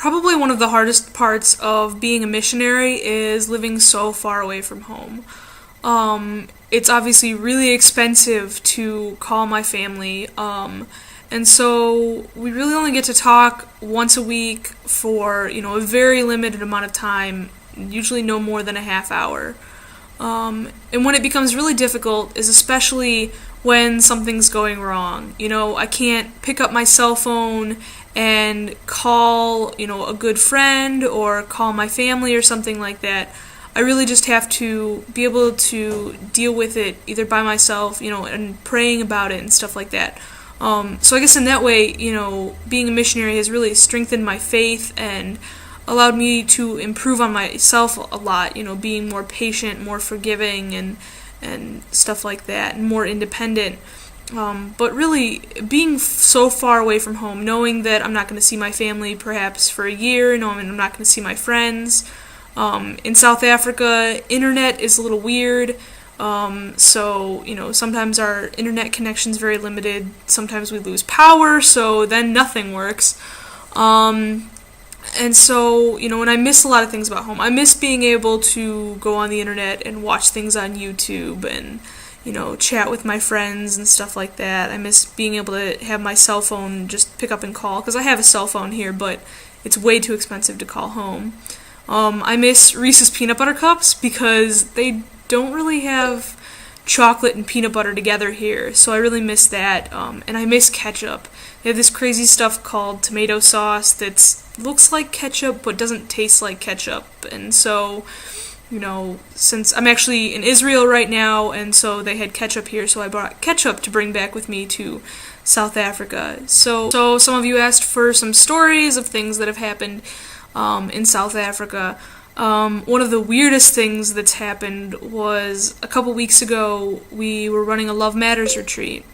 probably one of the hardest parts of being a missionary is living so far away from home. It's obviously really expensive to call my family, and so we really only get to talk once a week for, a very limited amount of time, usually no more than a half hour. And when it becomes really difficult is especially when something's going wrong. I can't pick up my cell phone and call, a good friend or call my family or something like that. I really just have to be able to deal with it either by myself, and praying about it and stuff like that. So I guess in that way, being a missionary has really strengthened my faith and allowed me to improve on myself a lot, being more patient, more forgiving, and stuff like that, and more independent. But really, being so far away from home, knowing that I'm not going to see my family perhaps for a year, knowing I'm not going to see my friends. In South Africa, internet is a little weird. So, sometimes our internet connection's very limited. Sometimes we lose power, so then nothing works. And so, and I miss a lot of things about home. I miss being able to go on the internet and watch things on YouTube and, chat with my friends and stuff like that. I miss being able to have my cell phone just pick up and call, because I have a cell phone here, but it's way too expensive to call home. I miss Reese's peanut butter cups because they don't really have chocolate and peanut butter together here, so I really miss that. And I miss ketchup. They have this crazy stuff called tomato sauce that looks like ketchup but doesn't taste like ketchup. And so, since I'm actually in Israel right now, and so they had ketchup here, so I brought ketchup to bring back with me to South Africa. So some of you asked for some stories of things that have happened in South Africa. One of the weirdest things that's happened was a couple weeks ago we were running a Love Matters retreat.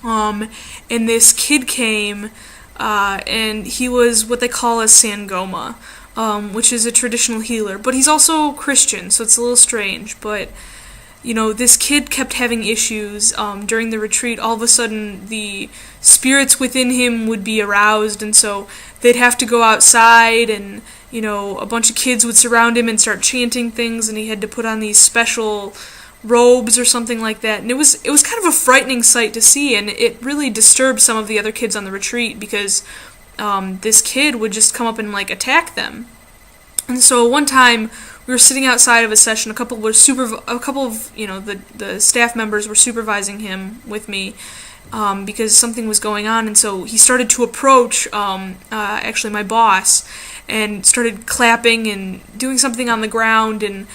And this kid came, and he was what they call a Sangoma, which is a traditional healer, but he's also Christian, so it's a little strange. But this kid kept having issues during the retreat. All of a sudden, the spirits within him would be aroused, and so they'd have to go outside, and a bunch of kids would surround him and start chanting things, and he had to put on these special robes or something like that. And it was kind of a frightening sight to see, and it really disturbed some of the other kids on the retreat because this kid would just come up and attack them. And so one time we were sitting outside of a session. A couple of the staff members were supervising him with me because something was going on, and so he started to approach actually my boss and started clapping and doing something on the ground and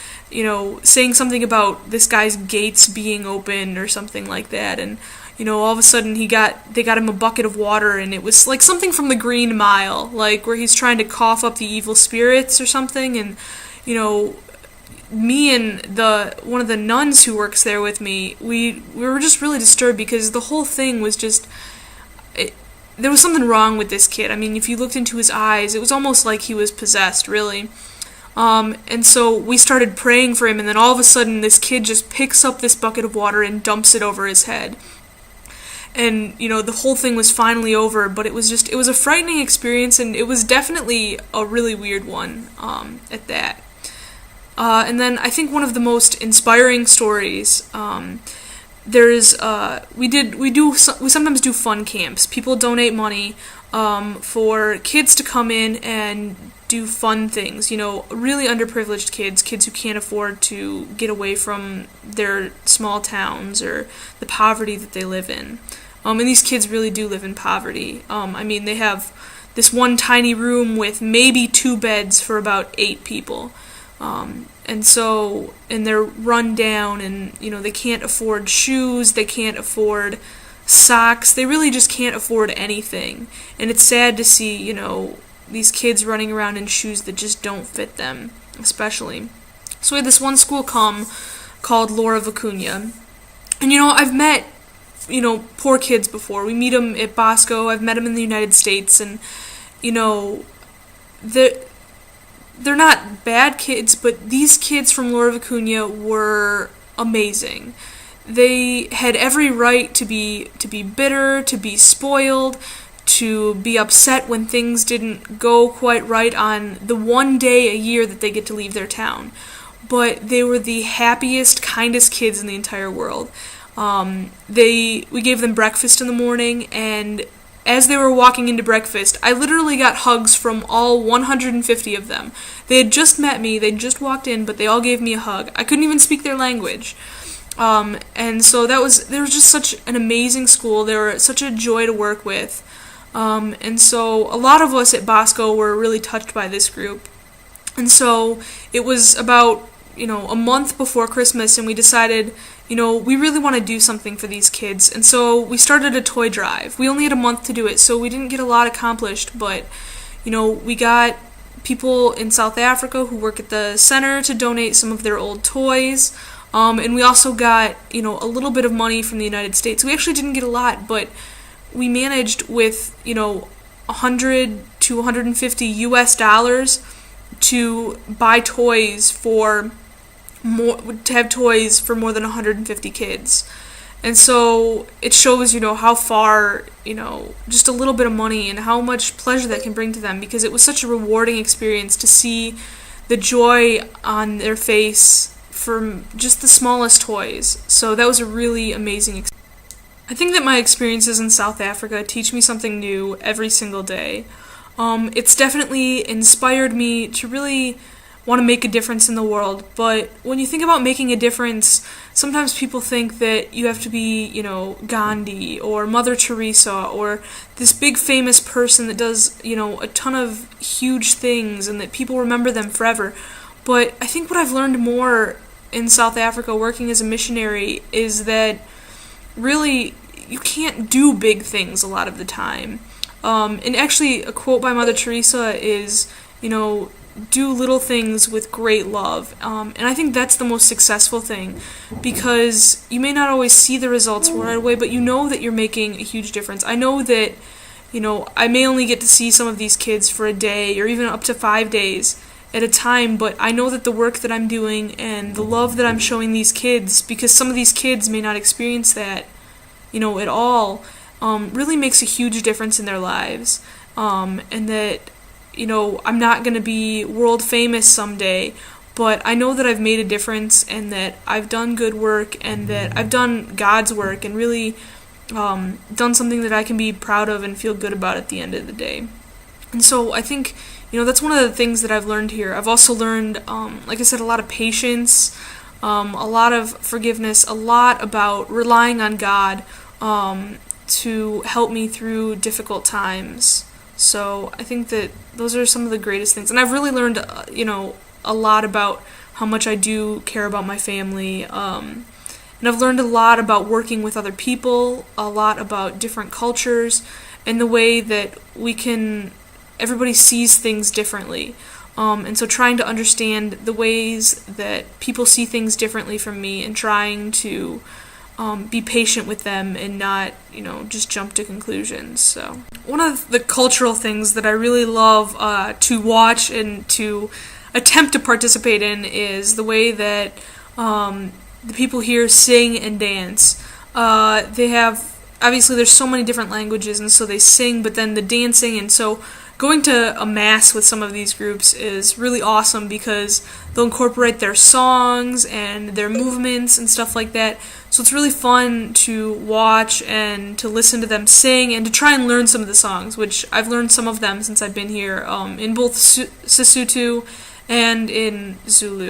saying something about this guy's gates being open or something like that. And all of a sudden they got him a bucket of water, and it was like something from the Green Mile, like where he's trying to cough up the evil spirits or something. And me and one of the nuns who works there with me, we were just really disturbed because the whole thing was just, there was something wrong with this kid. I mean, if you looked into his eyes, it was almost like he was possessed, really. And so we started praying for him, and then all of a sudden this kid just picks up this bucket of water and dumps it over his head. And, the whole thing was finally over, but it was a frightening experience, and it was definitely a really weird one, at that. And then I think one of the most inspiring stories, we sometimes do fun camps. People donate money, for kids to come in and do fun things, really underprivileged kids who can't afford to get away from their small towns or the poverty that they live in. And these kids really do live in poverty. They have this one tiny room with maybe 2 beds for about 8 people. And they're run down, and, they can't afford shoes, they can't afford socks, they really just can't afford anything. And it's sad to see, these kids running around in shoes that just don't fit them, especially. So we had this one school come called Laura Vicuña. And, I've met, poor kids before. We meet them at Bosco, I've met them in the United States, and, they're not bad kids, but these kids from Laura Vicuña were amazing. They had every right to be bitter, to be spoiled, to be upset when things didn't go quite right on the one day a year that they get to leave their town. But they were the happiest, kindest kids in the entire world. We gave them breakfast in the morning, and as they were walking into breakfast, I literally got hugs from all 150 of them. They had just met me, they'd just walked in, but they all gave me a hug. I couldn't even speak their language. And so they were just such an amazing school. They were such a joy to work with. And so a lot of us at Bosco were really touched by this group. And so it was about, a month before Christmas, and we decided, we really want to do something for these kids. And so we started a toy drive. We only had a month to do it, so we didn't get a lot accomplished, but, we got people in South Africa who work at the center to donate some of their old toys. And we also got, a little bit of money from the United States. We actually didn't get a lot, but we managed with, 100 to 150 US dollars to buy toys to have toys for more than 150 kids. And so it shows, how far, just a little bit of money and how much pleasure that can bring to them, because it was such a rewarding experience to see the joy on their face from just the smallest toys. So that was a really amazing experience. I think that my experiences in South Africa teach me something new every single day. It's definitely inspired me to really want to make a difference in the world, but when you think about making a difference, sometimes people think that you have to be, Gandhi or Mother Teresa or this big famous person that does, a ton of huge things and that people remember them forever. But I think what I've learned more in South Africa working as a missionary is that really you can't do big things a lot of the time. And actually a quote by Mother Teresa is, do little things with great love. And I think that's the most successful thing, because you may not always see the results right away, but you know that you're making a huge difference. I know that, I may only get to see some of these kids for a day or even up to 5 days at a time, but I know that the work that I'm doing and the love that I'm showing these kids, because some of these kids may not experience that, at all, really makes a huge difference in their lives. And that, I'm not going to be world famous someday, but I know that I've made a difference and that I've done good work and that I've done God's work and really done something that I can be proud of and feel good about at the end of the day. And so I think, that's one of the things that I've learned here. I've also learned, like I said, a lot of patience, a lot of forgiveness, a lot about relying on God to help me through difficult times. So I think that those are some of the greatest things. And I've really learned, a lot about how much I do care about my family. And I've learned a lot about working with other people, a lot about different cultures, and the way that everybody sees things differently. And so trying to understand the ways that people see things differently from me and trying to be patient with them and not, just jump to conclusions. So one of the cultural things that I really love to watch and to attempt to participate in is the way that the people here sing and dance. They have, obviously there's so many different languages, and so they sing, but then the dancing, and so going to a mass with some of these groups is really awesome because they'll incorporate their songs and their movements and stuff like that. So it's really fun to watch and to listen to them sing and to try and learn some of the songs, which I've learned some of them since I've been here, in both Sesotho and in Zulu.